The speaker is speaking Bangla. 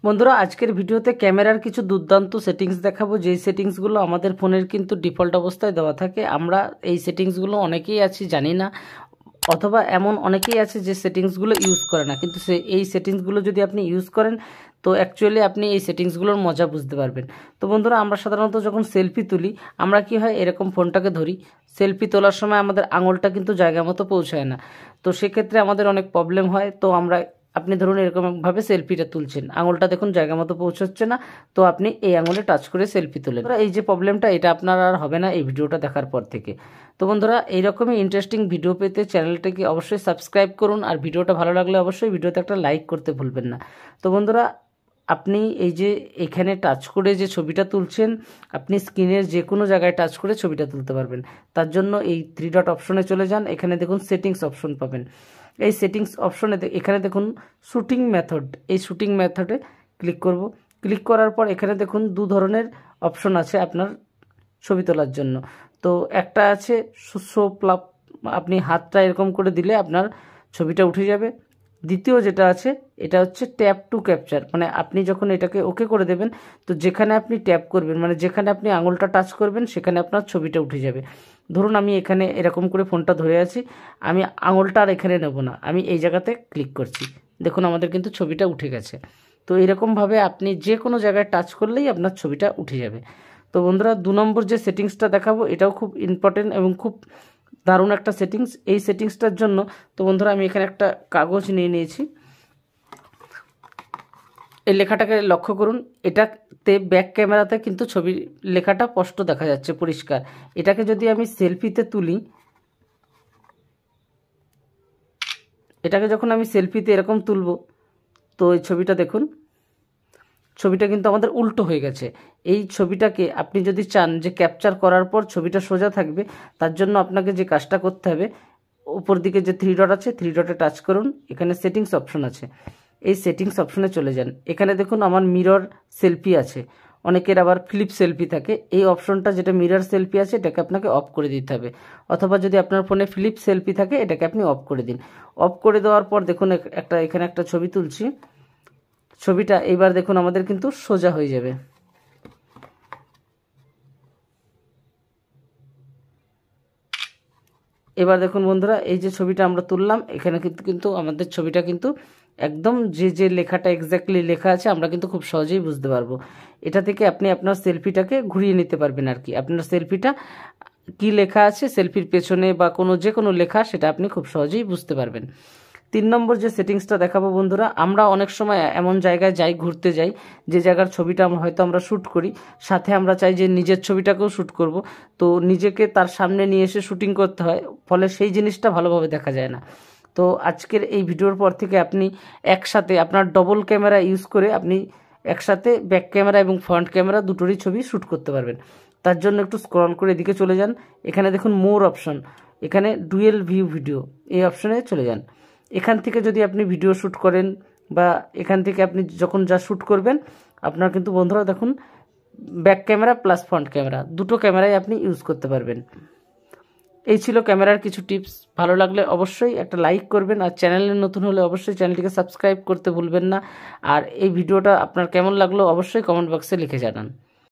বন্ধুরা আজকের ভিডিওতে ক্যামেরার কিছু দুর্দান্ত সেটিংস দেখাবো, যেই সেটিংসগুলো আমাদের ফোনের কিন্তু ডিফল্ট অবস্থায় দেওয়া থাকে। আমরা এই সেটিংসগুলো অনেকেই আছি জানি না, অথবা এমন অনেকেই আছে যে সেটিংসগুলো ইউজ করে না, কিন্তু এই সেটিংসগুলো যদি আপনি ইউজ করেন তো অ্যাকচুয়ালি আপনি এই সেটিংসগুলোর মজা বুঝতে পারবেন। তো বন্ধুরা, আমরা সাধারণত যখন সেলফি তুলি আমরা কি হয়, এরকম ফোনটাকে ধরি, সেলফি তোলার সময় আমাদের আঙুলটা কিন্তু জায়গা মতো পৌঁছায় না। তো সেক্ষেত্রে আমাদের অনেক প্রবলেম হয়। তো আপনি ধরুন এরকমভাবে সেলফিটা তুলছেন, আঙুলটা দেখুন জায়গা মতো পৌঁছচ্ছে না, তো আপনি এই আঙুলে টাচ করে সেলফি তুলেন। এই যে প্রবলেমটা, এটা আপনার আর হবে না এই ভিডিওটা দেখার পর থেকে। তো বন্ধুরা, এইরকমই ইন্টারেস্টিং ভিডিও পেতে চ্যানেলটাকে অবশ্যই সাবস্ক্রাইব করুন, আর ভিডিওটা ভালো লাগলে অবশ্যই ভিডিওতে একটা লাইক করতে ভুলবেন না। তো বন্ধুরা, আপনি এই যে এখানে টাচ করে যে ছবিটা তুলছেন, আপনি স্ক্রিনের যে কোনো জায়গায় টাচ করে ছবিটা তুলতে পারবেন। তার জন্য এই 3 ডট অপশনে চলে যান, এখানে দেখুন সেটিংস অপশন পাবেন। এই সেটিংস অপশনে এখানে দেখুন শুটিং মেথড, এই শুটিং মেথডে ক্লিক করব। ক্লিক করার পর এখানে দেখুন 2 ধরনের অপশন আছে আপনার ছবি তোলার জন্য। তো একটা আছে শো প্লাপ, আপনি হাতটা এরকম করে দিলে আপনার ছবিটা উঠে যাবে। দ্বিতীয় যেটা আছে, এটা হচ্ছে ট্যাপ টু ক্যাপচার, মানে আপনি যখন এটাকে ওকে করে দেবেন তো যেখানে আপনি ট্যাপ করবেন, মানে যেখানে আপনি আঙুলটা টাচ করবেন সেখানে আপনার ছবিটা উঠে যাবে। ধরুন আমি এখানে এরকম করে ফোনটা ধরে আছি, আমি আঙুলটা আর এখানে নেব না, আমি এই জায়গাতে ক্লিক করছি, দেখুন আমাদের কিন্তু ছবিটা উঠে গেছে। তো এরকমভাবে আপনি যে কোনো জায়গায় টাচ করলেই আপনার ছবিটা উঠে যাবে। তো বন্ধুরা, 2 নম্বর যে সেটিংসটা দেখাবো এটাও খুব ইম্পর্টেন্ট এবং খুব দারুণ একটা সেটিংস। এই সেটিংসটার জন্য তো বন্ধুরা আমি এখানে একটা কাগজ নিয়ে নিয়েছি, এই লেখাটাকে লক্ষ্য করুন, এটাতে ব্যাক ক্যামেরাতে কিন্তু ছবির লেখাটা স্পষ্ট দেখা যাচ্ছে, পরিষ্কার। এটাকে যদি আমি সেলফিতে তুলি, এটাকে যখন আমি সেলফিতে এরকম তুলব, তো এই ছবিটা দেখুন, ছবিটা কিন্তু আমাদের উল্টো হয়ে গেছে। এই ছবিটাকে আপনি যদি চান যে ক্যাপচার করার পর ছবিটা সোজা থাকবে, তার জন্য আপনাকে যে কাজটা করতে হবে, উপর দিকে যে 3 ডট আছে 3 ডটে টাচ করুন, এখানে সেটিংস অপশন আছে, এই সেটিংস অপশনে চলে যান। এখানে দেখুন আমার মিরর সেলফি আছে, অনেকের আবার ফ্লিপ সেলফি থাকে। এই অপশনটা যেটা মিরর সেলফি আছে এটাকে আপনাকে অফ করে দিতে হবে, অথবা যদি আপনার ফোনে ফ্লিপ সেলফি থাকে এটাকে আপনি অফ করে দিন। অফ করে দেওয়ার পর দেখুন এখানে একটা ছবি তুলছি, ছবিটা এইবার দেখুন আমাদের কিন্তু সোজা হয়ে যাবে। এবার দেখুন বন্ধুরা, এই যে ছবিটা আমরা তুললাম, এখানে কিন্তু আমাদের ছবিটা কিন্তু একদম যে লেখাটা এক্স্যাক্টলি লেখা আছে আমরা কিন্তু খুব সহজেই বুঝতে পারবো। এটা থেকে আপনি আপনার সেলফিটাকে ঘুরিয়ে নিতে পারবেন আর কি। আপনার সেলফিটা কি লেখা আছে সেলফির পেছনে বা যে কোনো লেখা, সেটা আপনি খুব সহজেই বুঝতে পারবেন। 3 নম্বর যে সেটিংসটা দেখাবো বন্ধুরা, আমরা অনেক সময় এমন জায়গায় যাই, ঘুরতে যাই, যে জায়গার ছবিটা হয়তো আমরা শ্যুট করি, সাথে আমরা চাই যে নিজের ছবিটাকেও শ্যুট করব, তো নিজেকে তার সামনে নিয়ে এসে শ্যুটিং করতে হয়, ফলে সেই জিনিসটা ভালোভাবে দেখা যায় না। তো আজকের এই ভিডিওর পর থেকে আপনি একসাথে আপনার ডবল ক্যামেরা ইউজ করে আপনি একসাথে ব্যাক ক্যামেরা এবং ফ্রন্ট ক্যামেরা দুটোরই ছবি শ্যুট করতে পারবেন। তার জন্য একটু স্ক্রল করে এদিকে চলে যান, এখানে দেখুন মোর অপশন, এখানে ডুয়েল ভিউ ভিডিও, এই অপশনে চলে যান। এখান থেকে যদি আপনি ভিডিও শ্যুট করেন বা এখান থেকে আপনি যখন যা শ্যুট করবেন, আপনার কিন্তু বন্ধুরা দেখুন back camera plus front camera দুটো ক্যামেরাই আপনি ইউজ করতে পারবেন। এই ছিল ক্যামেরার কিছু টিপস। ভালো লাগলে অবশ্যই একটা লাইক করবেন, আর চ্যানেলে নতুন হলে অবশ্যই চ্যানেলটিকে সাবস্ক্রাইব করতে ভুলবেন না। আর এই ভিডিওটা আপনার কেমন লাগলো অবশ্যই কমেন্ট বক্সে লিখে জানান।